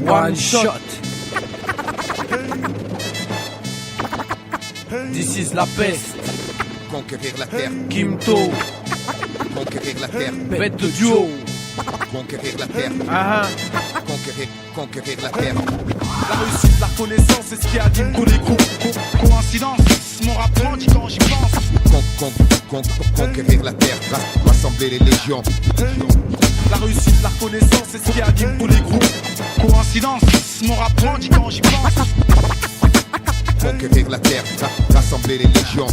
One shot. This is la peste. Conquérir la terre, Kimto, conquérir la terre, bête de duo. conquérir la terre, conquérir la terre. La réussite, la connaissance, c'est ce qui anime tous les groupes. Coïncidence, mon rap grandit quand j'y pense. Conquérir la terre, rassembler les légions. La réussite, la connaissance, c'est ce qui anime tous les groupes. Coïncidence, mon rap grandit quand j'y pense. Conquérir la terre, rassembler les légions.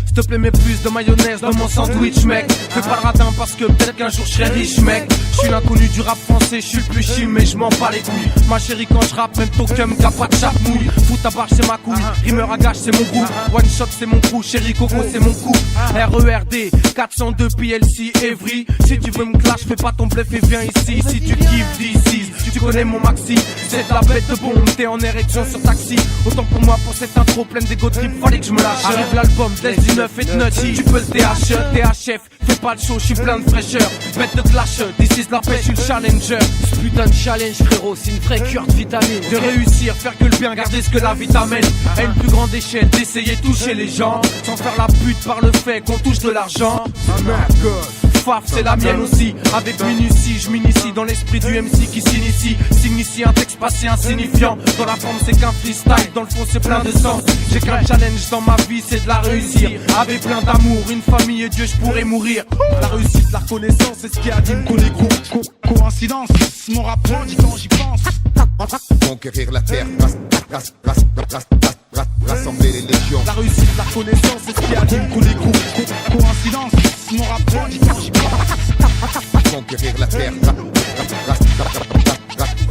S'il te plaît, mets plus de mayonnaise dans mon sandwich, mec. Fais pas le radin parce que peut-être qu'un jour je serai riche, mec. Je suis l'inconnu du rap français, je suis le plus chim, mais je m'en bats les couilles. Ma chérie, quand je rappe, même Tokum, qu'a pas de chapmouille. Fout ta barre, c'est ma couille. Rimeur à gage, c'est mon groupe. One shot, c'est mon crew. Chérie Coco, c'est mon coup. RERD, 402 PLC, Evry. Si tu veux me clash, fais pas ton bluff et viens ici. Si tu kiffes d'ici, tu connais mon maxi. C'est de la bête de bombe, t'es en érection sur taxi. Autant pour moi, pour cette intro pleine d'égo trip, fallait que je me lâche. Arrive l'album, laisse du neuf et de nutty. Tu peux le THF, fais pas le show, je suis plein de fraîcheur. Bête de clash, this is la pêche, je suis le challenger. Ce putain de challenge, frérot, c'est une vraie cure de vitamine. De réussir, faire que le bien, garder ce que la vie t'amène. À une plus grande échelle, d'essayer de toucher les gens. Sans faire la pute par le fait qu'on touche de l'argent. Faf, c'est la mienne aussi. Avec minutie, je m'initie dans l'esprit du MC qui s'initie. Signifie un texte passé insignifiant. Dans la forme, c'est qu'un freestyle. Dans le fond, c'est plein de sens. J'ai qu'un challenge dans ma vie, c'est de la réussir. Avec plein d'amour, une famille et Dieu, je pourrais mourir. La réussite, la connaissance, c'est ce qui anime tous les groupes. Coïncidence, mon rap grandit quand j'y pense. Conquérir la terre, rassembler les légions. La réussite, la connaissance, c'est ce qui anime tous les groupes. Coïncidence, mon rap grandit quand j'y pense. Conquérir la terre,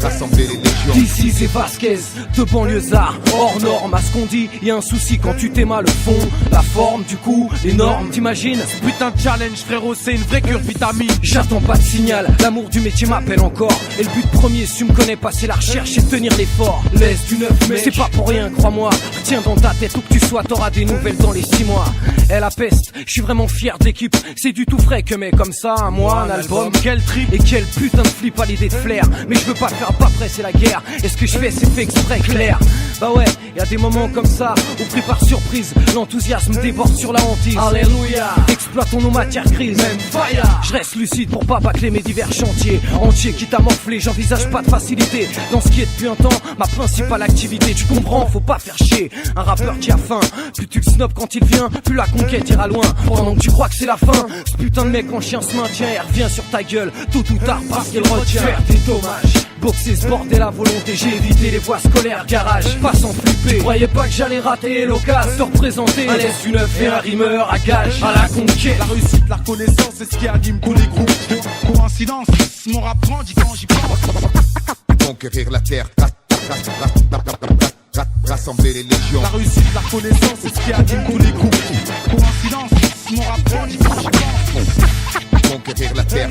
rassembler les légions. D'ici c'est Vasquez, de banlieusards, hors norme. À ce qu'on dit, y'a un souci quand tu t'aimes le fond. La forme, du coup, les normes, t'imagines? Putain de challenge, frérot, c'est une vraie cure vitamine. J'attends pas de signal, l'amour du métier m'appelle encore. Et le but premier, si tu me connais pas, c'est la recherche et tenir l'effort. Laisse du neuf, mais c'est pas pour rien, crois-moi. Retiens dans ta tête où que tu sois, t'auras des nouvelles dans les 6 mois. Et la peste, je suis vraiment fier de l'équipe. C'est du tout frais que mec comme ça, un mois, un album. Quel trip. Et quel putain de flip à l'idée de flair. Mais je veux pas faire pas près, c'est la guerre. Et ce que je fais, c'est fait exprès, clair. Bah ouais, y a des moments comme ça où pris par surprise, l'enthousiasme déborde sur la hantise. Alléluia, exploitons nos matières grises. Même fire. Je reste lucide pour pas bâcler mes divers chantiers. Entier, quitte à morfler, j'envisage pas de facilité. Dans ce qui est depuis un temps, ma principale activité. Tu comprends, faut pas faire chier un rappeur qui a faim. Plus tu le snobs quand il vient, plus la conquête ira loin. Pendant que tu crois que c'est la fin, ce putain de mec en chien se maintient et revient sur ta gueule tôt ou tard parce qu'il retient. Faire des dommages, boxer ce bordel à volonté. J'ai évité les voies scolaires, garage, pas sans flipper. Croyais pas que j'allais rater l'occasion de représenter un laisse du neuf et un rimeur à gage à la conquête. La réussite, la connaissance, c'est ce qui anime tous les groupes. Coïncidence, mon rap grandit quand j'y pense. Conquérir la terre, rassembler les légions. La réussite, la connaissance, c'est ce qui anime tous les groupes. Coïncidence, mon rap grandit quand j'y pense. Conquérir la terre,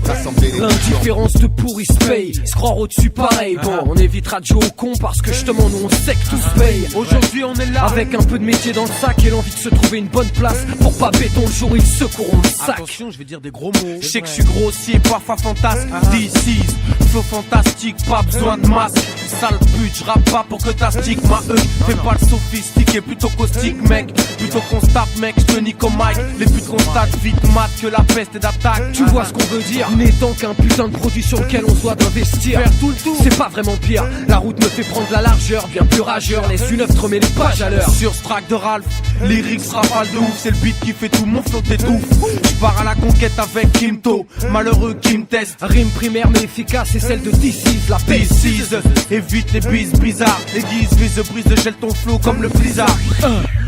rassembler les légions. L'indifférence de pourri se paye, se croire au-dessus pareil. Bon, on évitera de jouer au con parce que justement nous on sait que tout se paye. Aujourd'hui on est là avec un peu de métier dans le sac et l'envie de se trouver une bonne place pour pas béton le jour où ils secourront le sac. Attention, je vais dire des gros mots. Je sais que je suis grossier, parfois fantasque. This flow fantastique, pas besoin de masque. Sale pute, je rappe pas pour que ta stick ma fais pas le sophistiqué, plutôt caustique mec. Plutôt qu'on se tape mec, je te nique au mic. Les putes constatent vite mat que la peste est d'attaque. Tu vois ce qu'on veut dire, n'étant qu'un putain de produit sur lequel on se doit d'investir. Faire tout le tour, c'est pas vraiment pire. La route me fait prendre la largeur, bien plus rageur. Laisse une œuvre te remet les pages à l'heure. Sur ce track de Ralph, lyrics rafale de ouf. C'est le beat qui fait tout, mon flow t'étouffe. Je pars à la conquête avec Kimto, malheureux qui me teste. Rime primaire mais efficace, c'est celle de DC's, la DC's. Évite les bises bizarres, aiguise, vise, brise, gèle ton flow comme le blizzard.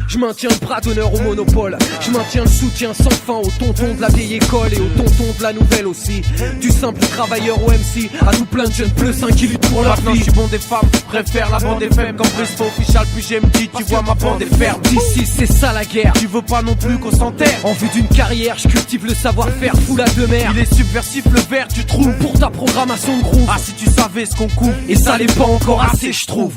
Je maintiens le bras d'honneur au monopole. Je maintiens le soutien sans fin aux tontons de la vieille école et aux tontons de la nouvelle aussi. Du simple travailleur au MC à tout plein de jeunes pleussins qui luttent pour leur vie. Je suis bon des femmes, préfère la bande FM comme Bristol official. Puis j'aime dit, tu vois ma bande est ferme. D'ici c'est ça la guerre. Tu veux pas non plus qu'on s'enterre. En vue d'une carrière, je cultive le savoir-faire, fou la de mer. Il est subversif le verre, tu trouves. Pour ta programmation de groove. Ah si tu savais ce qu'on couvre. Et ça l'est pas encore assez, je trouve.